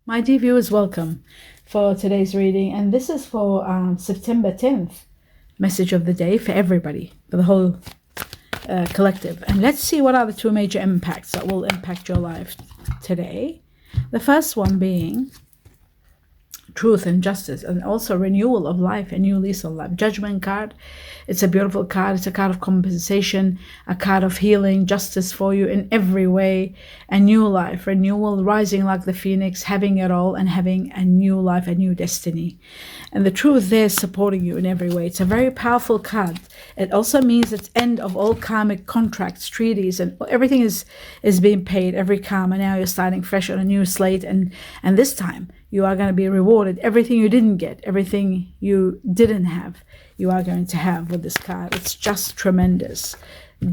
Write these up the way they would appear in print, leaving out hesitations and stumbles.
My dear viewers, welcome for today's reading, and this is for September 10th, message of the day for everybody, for the whole collective. And let's see what are the two major impacts that will impact your life today. The first one being truth and justice, and also renewal of life, a new lease on life. Judgment card. It's a beautiful card. It's a card of compensation, a card of healing, justice for you in every way, a new life, renewal, rising like the phoenix, having it all and having a new life, a new destiny. And the truth there is supporting you in every way. It's a very powerful card. It also means it's end of all karmic contracts, treaties, and everything is being paid, every karma. Now you're starting fresh on a new slate, and this time you are going to be rewarded. Everything you didn't get, everything you didn't have, you are going to have with this card. It's just tremendous.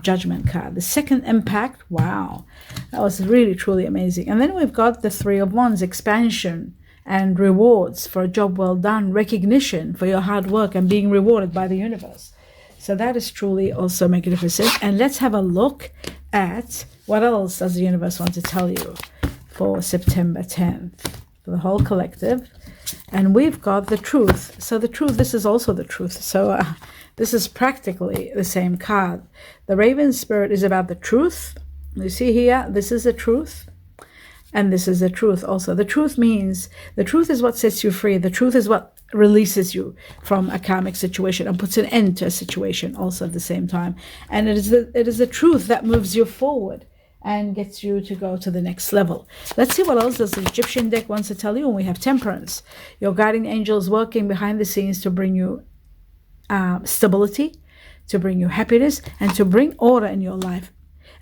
Judgment card. The second impact, wow, that was really, truly amazing. And then we've got the Three of Wands, expansion and rewards for a job well done, recognition for your hard work and being rewarded by the universe. So that is truly also magnificent. And let's have a look at what else does the universe want to tell you for September 10th. For the whole collective. And we've got the truth. So the truth, this is also the truth. So this is practically the same card. The Raven Spirit is about the truth. You see here, this is the truth. And this is the truth also. The truth means, the truth is what sets you free. The truth is what releases you from a karmic situation and puts an end to a situation also at the same time. And it is the truth that moves you forward and gets you to go to the next level. Let's see what else does the Egyptian deck wants to tell you. And we have Temperance. Your guardian angels working behind the scenes to bring you stability, to bring you happiness, and to bring order in your life,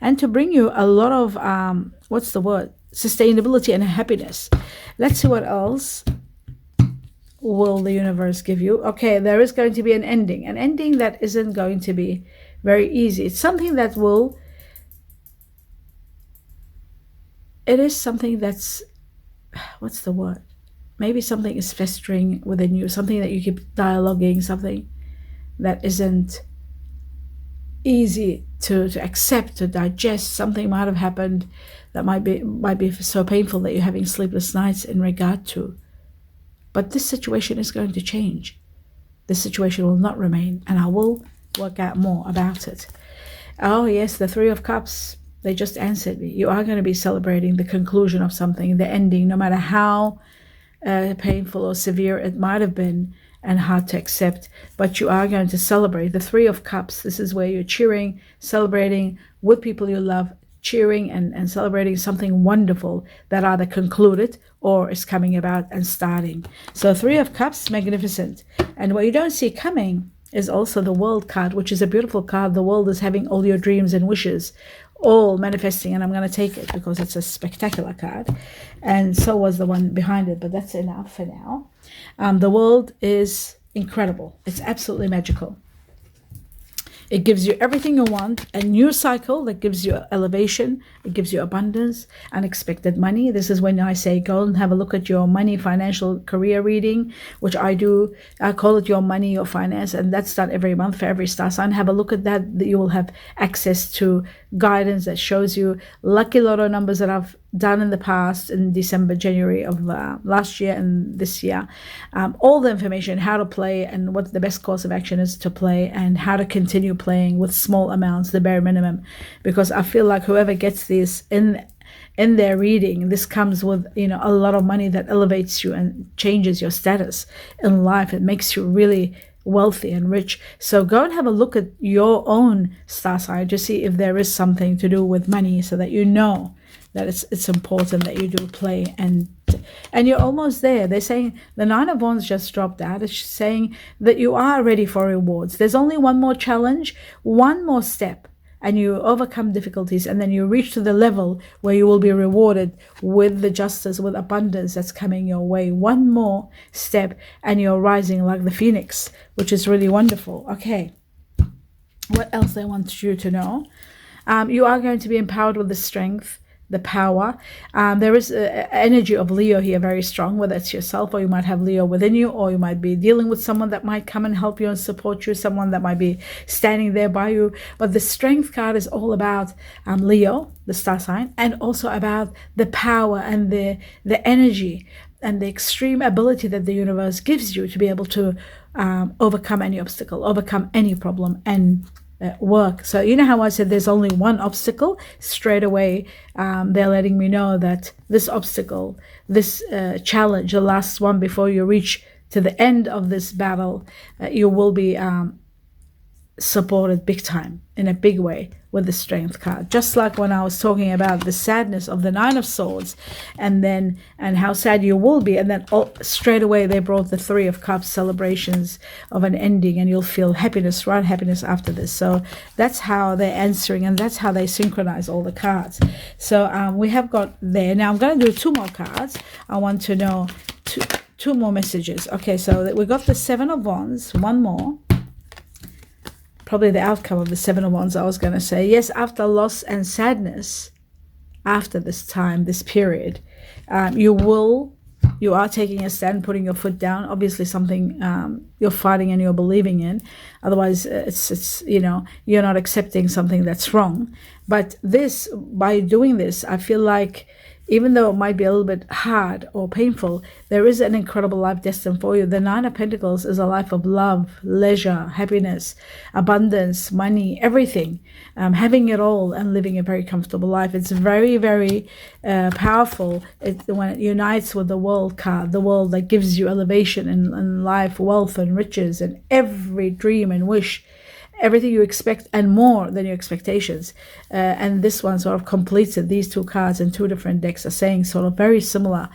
and to bring you a lot of sustainability and happiness. Let's see what else will the universe give you. Okay, there is going to be an ending that isn't going to be very easy. It's something that will it is something that's, maybe something is festering within you, something that you keep dialoguing, something that isn't easy to accept, to digest. Something might have happened that might be so painful that you're having sleepless nights in regard to. But this situation is going to change. This situation will not remain, and I will work out more about it. Oh yes, the Three of Cups. They just answered me. You are going to be celebrating the conclusion of something, the ending, no matter how painful or severe it might have been and hard to accept. But you are going to celebrate. The Three of Cups, this is where you're cheering, celebrating with people you love, cheering and celebrating something wonderful that either concluded or is coming about and starting. So Three of Cups, magnificent. And what you don't see coming is also the World card, which is a beautiful card. The World is having all your dreams and wishes all manifesting, and I'm going to take it because it's a spectacular card, and so was the one behind it, but that's enough for now. The World is incredible. It's absolutely magical. It gives you everything you want, a new cycle that gives you elevation, it gives you abundance, unexpected money. This is when I say go and have a look at your money, financial, career reading, which I do. I call it your money, your finance, and that's done every month for every star sign. Have a look at that. You will have access to guidance that shows you lucky lotto numbers that I've done in the past, in December, January of last year and this year. All the information, how to play and what the best course of action is to play, and how to continue playing with small amounts, the bare minimum, because I feel like whoever gets this in their reading, this comes with a lot of money that elevates you and changes your status in life. It makes you really wealthy and rich. So go and have a look at your own star sign to see if there is something to do with money, so that you know that it's important that you do play, and you're almost there. They're saying the Nine of Wands just dropped out. It's saying that you are ready for rewards. There's only one more challenge, one more step, and you overcome difficulties, and then you reach to the level where you will be rewarded with the justice, with abundance that's coming your way. One more step and you're rising like the phoenix, which is really wonderful. Okay, what else I want you to know? You are going to be empowered with the strength, the power. There is energy of Leo here very strong, whether it's yourself or you might have Leo within you, or you might be dealing with someone that might come and help you and support you, someone that might be standing there by you. But the Strength card is all about Leo, the star sign, and also about the power and the energy and the extreme ability that the universe gives you to be able to overcome any obstacle, overcome any problem, and work. So you know how I said there's only one obstacle? Straight away they're letting me know that this obstacle, this challenge, the last one before you reach to the end of this battle, you will be supported big time, in a big way, with the Strength card. Just like when I was talking about the sadness of the Nine of Swords, and how sad you will be, and then straight away they brought the Three of Cups, celebrations of an ending, and you'll feel happiness, right? Happiness after this. So that's how they're answering, and that's how they synchronize all the cards. So we have got there. Now I'm going to do 2 more cards. I want to know two more messages. Okay, so we got the Seven of Wands, one more. Probably the outcome of the Seven of Wands, I was going to say. Yes, after loss and sadness, after this time, this period, you are taking a stand, putting your foot down. Obviously something you're fighting and you're believing in. Otherwise, it's you're not accepting something that's wrong. But by doing this, I feel like, even though it might be a little bit hard or painful, there is an incredible life destined for you. The Nine of Pentacles is a life of love, leisure, happiness, abundance, money, everything. Having it all and living a very comfortable life. It's very, very powerful when it unites with the World card, the world that gives you elevation in life, wealth and riches, and every dream and wish. Everything you expect and more than your expectations. And this one sort of completes it. These 2 cards in 2 different decks are saying sort of very similar,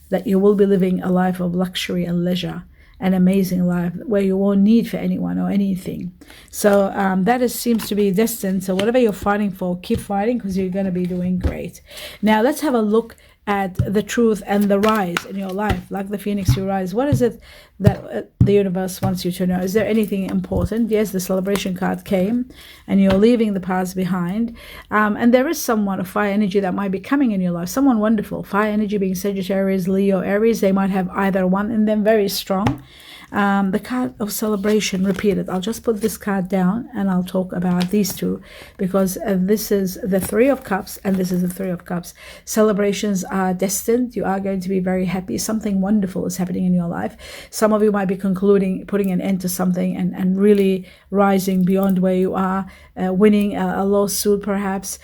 that you will be living a life of luxury and leisure, an amazing life where you won't need for anyone or anything. So that seems to be destined. So whatever you're fighting for, keep fighting, because you're going to be doing great. Now let's have a look at the truth and the rise in your life. Like the phoenix, you rise. What is it that the universe wants you to know? Is there anything important? Yes, the celebration card came, and you're leaving the past behind. And there is someone of fire energy that might be coming in your life. Someone wonderful. Fire energy being Sagittarius, Leo, Aries. They might have either one in them, very strong. The card of celebration repeated. I'll just put this card down and I'll talk about these 2, because this is the Three of Cups and this is the Three of Cups. Celebrations are destined. You are going to be very happy. Something wonderful is happening in your life. Some of you might be putting an end to something and really rising beyond where you are, winning a lawsuit perhaps,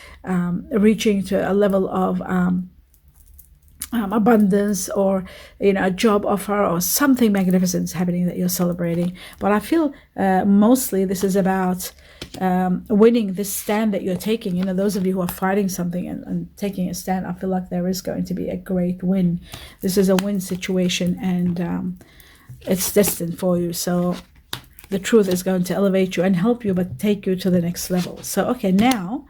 reaching to a level of abundance, or a job offer, or something magnificent is happening that you're celebrating. But I feel mostly this is about winning this stand that you're taking. Those of you who are fighting something and taking a stand, I feel like there is going to be a great win. This is a win situation, and it's destined for you. So the truth is going to elevate you and help you, but take you to the next level. So okay, now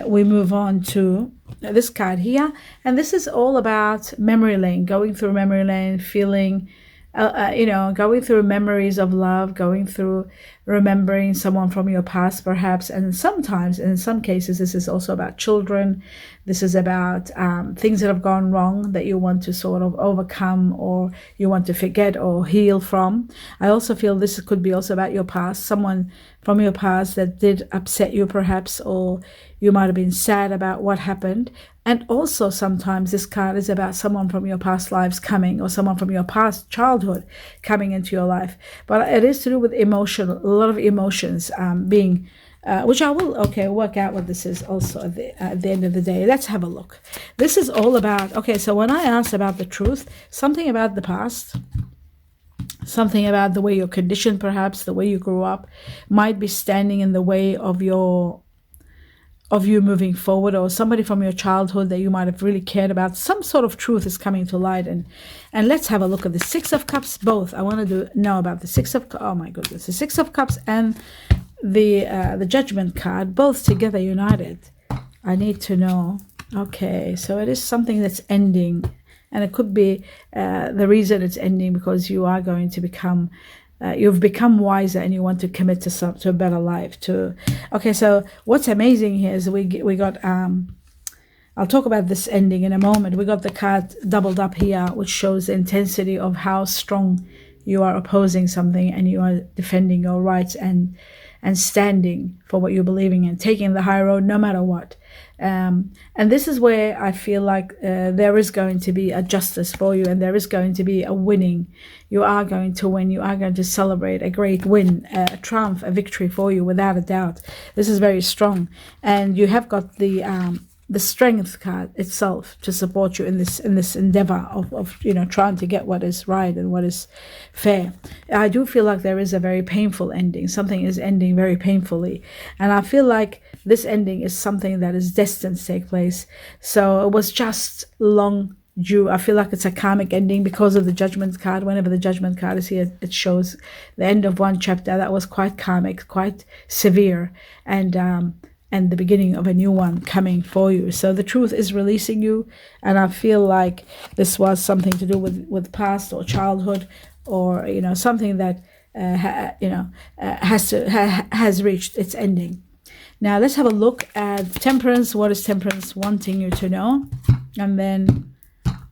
we move on to this card here, and this is all about memory lane, going through memory lane, feeling going through memories of love, going through remembering someone from your past perhaps. And sometimes, in some cases, this is also about children. This is about things that have gone wrong that you want to sort of overcome, or you want to forget or heal from. I also feel this could be also about your past, someone from your past that did upset you perhaps, or you might have been sad about what happened. And also sometimes this card is about someone from your past lives coming, or someone from your past childhood coming into your life. But it is to do with a lot of emotions being, which I will, work out what this is also at the end of the day. Let's have a look. This is all about, so when I asked about the truth, something about the past, something about the way you're conditioned perhaps, the way you grew up, might be standing in the way of you moving forward, or somebody from your childhood that you might have really cared about. Some sort of truth is coming to light, and let's have a look at the Six of Cups. Both I want to know about the Six of the Six of Cups and the Judgment card, both together united. I need to know. Okay, so it is something that's ending, and it could be the reason it's ending because you are going to become you've become wiser, and you want to commit to a better life. So what's amazing here is we got I'll talk about this ending in a moment. We got the card doubled up here, which shows the intensity of how strong you are opposing something and you are defending your rights and standing for what you're believing in, taking the high road no matter what. And this is where I feel like there is going to be a justice for you, and there is going to be a winning. You are going to win. You are going to celebrate a great win, a triumph, a victory for you, without a doubt. This is very strong, and you have got the strength card itself to support you in this endeavor of trying to get what is right and what is fair. I do feel like there is a very painful ending. Something is ending very painfully, and I feel like this ending is something that is destined to take place. So it was just long due. I feel like it's a karmic ending because of the judgment card. Whenever the judgment card is here, it shows the end of one chapter that was quite karmic, quite severe, and the beginning of a new one coming for you. So the truth is releasing you, and I feel like this was something to do with past or childhood, or something that has reached its ending. Now let's have a look at Temperance. What is Temperance wanting you to know? And then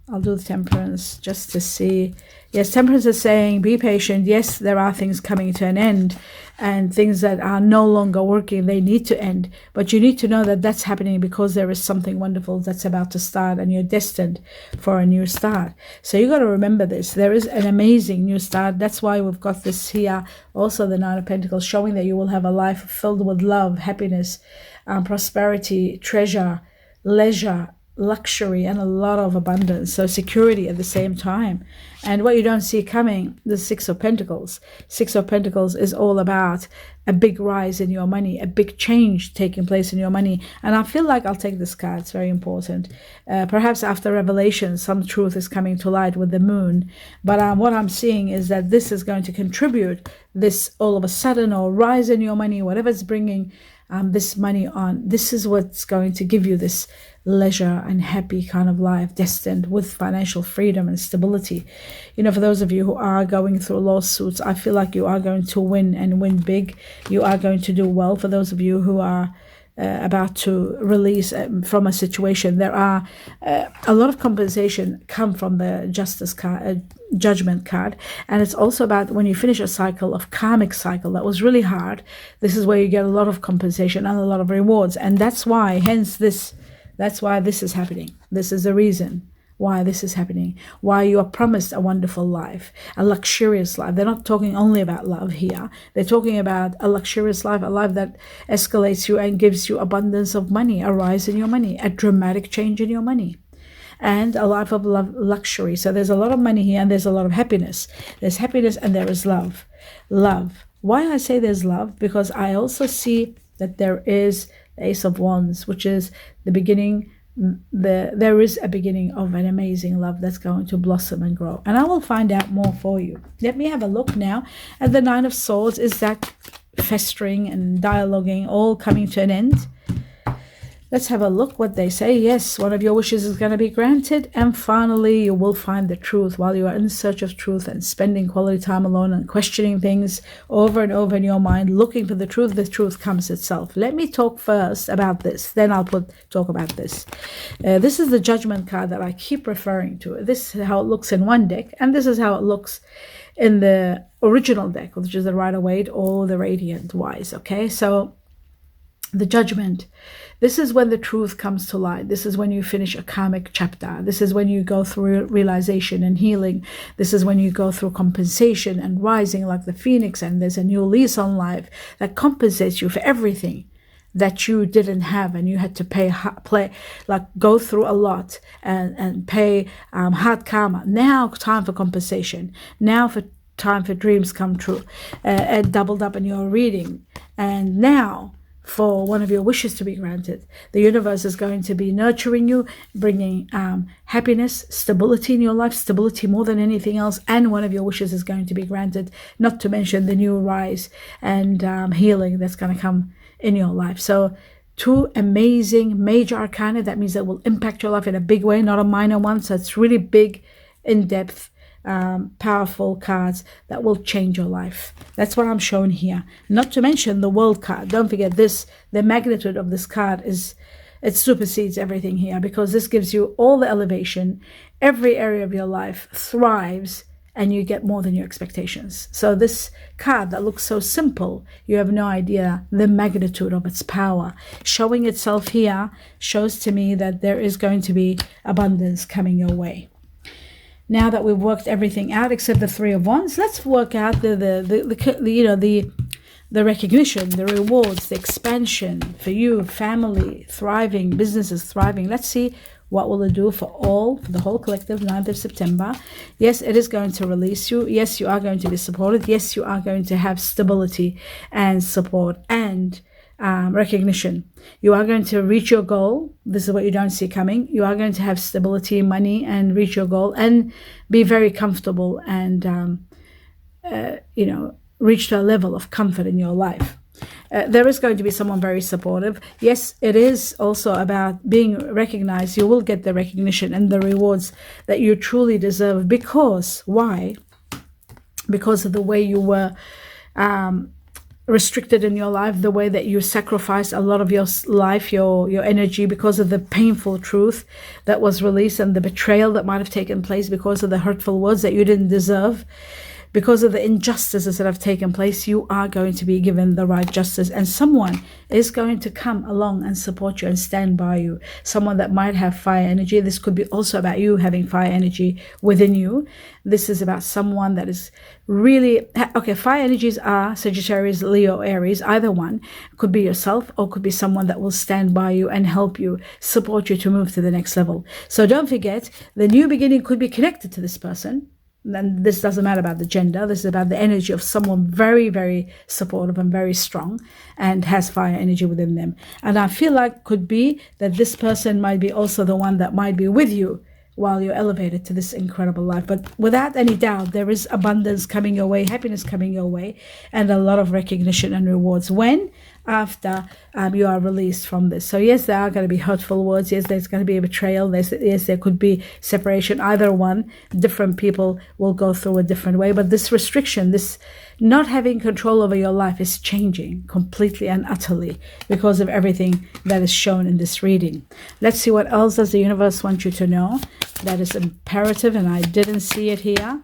I'll do the Temperance just to see. Yes, Temperance is saying, be patient. Yes, there are things coming to an end, and things that are no longer working, they need to end. But you need to know that that's happening because there is something wonderful that's about to start, and you're destined for a new start. So you got to remember this. There is an amazing new start. That's why we've got this here. Also the Nine of Pentacles, showing that you will have a life filled with love, happiness, prosperity, treasure, leisure, luxury, and a lot of abundance. So security at the same time. And what you don't see coming, the Six of Pentacles. Six of Pentacles is all about a big rise in your money, a big change taking place in your money. And I feel like I'll take this card. It's very important. Perhaps after revelation, some truth is coming to light with the moon. But what I'm seeing is that this is going to contribute this all of a sudden, or rise in your money, whatever's bringing this money on. This is what's going to give you this leisure and happy kind of life, destined with financial freedom and stability. For those of you who are going through lawsuits, I feel like you are going to win, and win big. You are going to do well. For those of you who are about to release from a situation, there are a lot of compensation come from the justice card, judgment card. And it's also about when you finish a cycle of karmic cycle that was really hard, this is where you get a lot of compensation and a lot of rewards. And that's why this is happening. This is the reason why this is happening, why you are promised a wonderful life, a luxurious life. They're not talking only about love here. They're talking about a luxurious life, a life that escalates you and gives you abundance of money, a rise in your money, a dramatic change in your money, and a life of love, luxury. So there's a lot of money here, and there's a lot of happiness. There's happiness and there is love. Love. Why I say there's love? Because I also see that there is the Ace of Wands, which is the beginning. There is a beginning of an amazing love that's going to blossom and grow, and I will find out more for you. Let me have a look now at the Nine of Swords. Is that festering and dialoguing all coming to an end? Let's have a look what they say. Yes, one of your wishes is going to be granted, and finally you will find the truth. While you are in search of truth and spending quality time alone and questioning things over and over in your mind, looking for the truth comes itself. Let me talk first about this, then I'll talk about this. This is the Judgment card that I keep referring to. This is how it looks in one deck, and this is how it looks in the original deck, which is the Rider-Waite or the Radiant Wise. Okay, so the Judgment. This is when the truth comes to light. This is when you finish a karmic chapter. This is when you go through realization and healing. This is when you go through compensation and rising like the phoenix, and there's a new lease on life that compensates you for everything that you didn't have, and you had to go through a lot and pay hard karma. Now time for compensation. Now for time for dreams come true. And doubled up in your reading. And now for one of your wishes to be granted. The universe is going to be nurturing you, bringing happiness, stability in your life, stability more than anything else, and one of your wishes is going to be granted, not to mention the new rise and healing that's going to come in your life. So two amazing major arcana. That means that will impact your life in a big way, not a minor one. So it's really big, in-depth, powerful cards that will change your life. That's what I'm showing here. Not to mention the World card. Don't forget this. The magnitude of this card is it supersedes everything here, because this gives you all the elevation. Every area of your life thrives, and you get more than your expectations. So this card that looks so simple, you have no idea the magnitude of its power. Showing itself here shows to me that there is going to be abundance coming your way. Now that we've worked everything out except the Three of Wands, let's work out the recognition, the rewards, the expansion for you, family thriving, businesses thriving. Let's see what will it do for the whole collective, 9th of September. Yes, it is going to release you. Yes, you are going to be supported. Yes, you are going to have stability and support and recognition. You are going to reach your goal. This is what you don't see coming. You are going to have stability, money, and reach your goal and be very comfortable and, reach to a level of comfort in your life. There is going to be someone very supportive. Yes, it is also about being recognized. You will get the recognition and the rewards that you truly deserve. Because, why? Because of the way you were restricted in your life, the way that you sacrificed a lot of your life, your energy, because of the painful truth that was released and the betrayal that might have taken place because of the hurtful words that you didn't deserve. Because of the injustices that have taken place, you are going to be given the right justice, and someone is going to come along and support you and stand by you. Someone that might have fire energy. This could be also about you having fire energy within you. This is about someone that is really, okay, fire energies are Sagittarius, Leo, Aries, either one. Could be yourself or could be someone that will stand by you and help you, support you to move to the next level. So don't forget, the new beginning could be connected to this person. And this doesn't matter about the gender. This is about the energy of someone very, very supportive and very strong and has fire energy within them. And I feel like could be that this person might be also the one that might be with you while you're elevated to this incredible life. But without any doubt, there is abundance coming your way, happiness coming your way, and a lot of recognition and rewards. When? After you are released from this. So yes, there are going to be hurtful words. Yes, there's going to be a betrayal. Yes, there could be separation. Either one, different people will go through a different way. But this restriction, this not having control over your life is changing completely and utterly because of everything that is shown in this reading. Let's see what else does the universe want you to know. That is imperative, and I didn't see it here.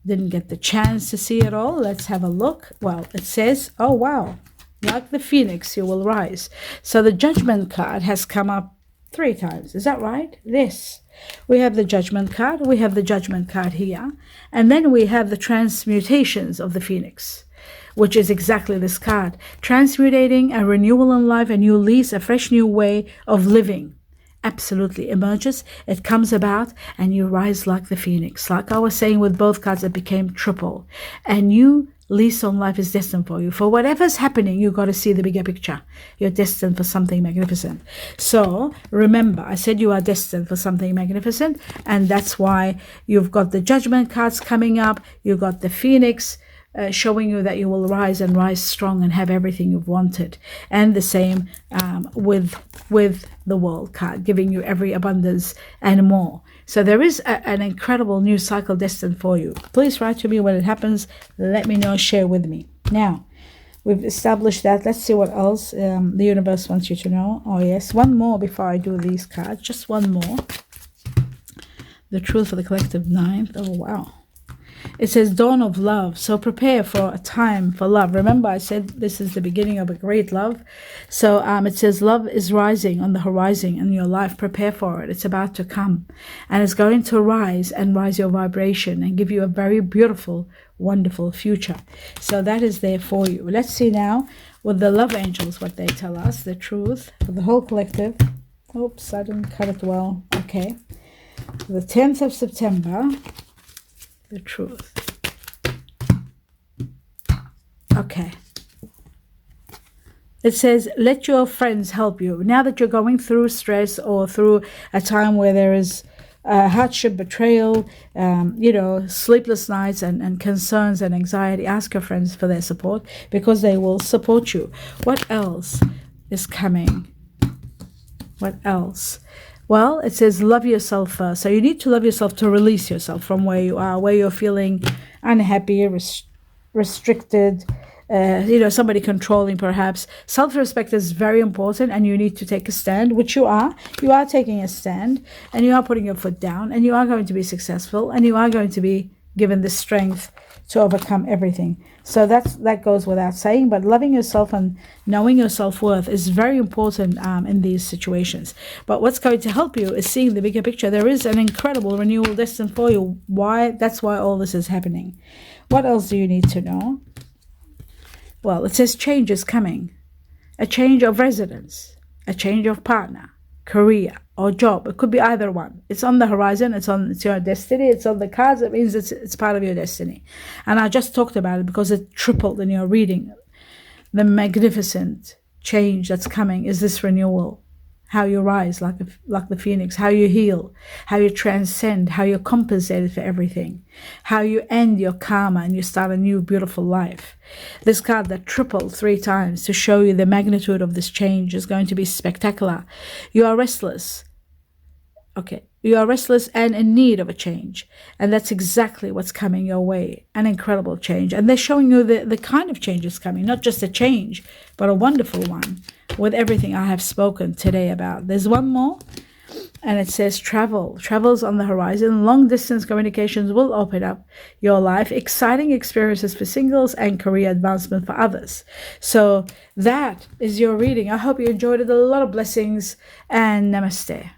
Didn't get the chance to see it all. Let's have a look. Well, it says, oh wow, like the phoenix, you will rise. So the Judgment card has come up 3 times. Is that right? This. We have the Judgment card. We have the Judgment card here. And then we have the transmutations of the phoenix, which is exactly this card. Transmutating, a renewal in life, a new lease, a fresh new way of living. Absolutely emerges. It comes about and you rise like the phoenix. Like I was saying with both cards, it became triple. A new lease on life is destined for you. For whatever's happening, you got to see the bigger picture. You're destined for something magnificent. So remember, I said you are destined for something magnificent, and that's why you've got the Judgment cards coming up. You've got the phoenix showing you that you will rise and rise strong and have everything you've wanted. And the same with the World card, giving you every abundance and more. So there is an incredible new cycle destined for you. Please write to me when it happens. Let me know, share with me. Now, we've established that. Let's see what else the universe wants you to know. Oh yes, one more before I do these cards. Just one more. The truth for the collective 9th. Oh wow. It says dawn of love. So prepare for a time for love. Remember, I said this is the beginning of a great love. So it says love is rising on the horizon in your life. Prepare for it. It's about to come. And it's going to rise and rise your vibration and give you a very beautiful, wonderful future. So that is there for you. Let's see now with the love angels what they tell us. The truth for the whole collective. Oops, I didn't cut it well. Okay. The 10th of September. The truth. Okay. It says, let your friends help you. Now that you're going through stress or through a time where there is hardship, betrayal, sleepless nights and concerns and anxiety, ask your friends for their support because they will support you. What else is coming? What else? Well, it says love yourself first. So you need to love yourself to release yourself from where you are, where you're feeling unhappy, restricted, somebody controlling perhaps. Self-respect is very important, and you need to take a stand, which you are. You are taking a stand, and you are putting your foot down, and you are going to be successful, and you are going to be given the strength to overcome everything. So that goes without saying, but loving yourself and knowing your self-worth is very important in these situations. But what's going to help you is seeing the bigger picture. There is an incredible renewal destined for you. That's why all this is happening. What else do you need to know? Well, it says change is coming. A change of residence, a change of partner, career, or job. It could be either one. It's on the horizon. It's your destiny. It's on the cards. It means it's part of your destiny. And I just talked about it because it tripled in your reading. The magnificent change that's coming is this renewal. How you rise like the phoenix, how you heal, how you transcend, how you're compensated for everything, how you end your karma and you start a new beautiful life. This card that tripled 3 times to show you the magnitude of this change is going to be spectacular. You are restless. Okay, you are restless and in need of a change. And that's exactly what's coming your way. An incredible change. And they're showing you the kind of change is coming. Not just a change, but a wonderful one. With everything I have spoken today about. There's one more. And it says travel. Travel's on the horizon. Long distance communications will open up your life. Exciting experiences for singles and career advancement for others. So that is your reading. I hope you enjoyed it. A lot of blessings and namaste.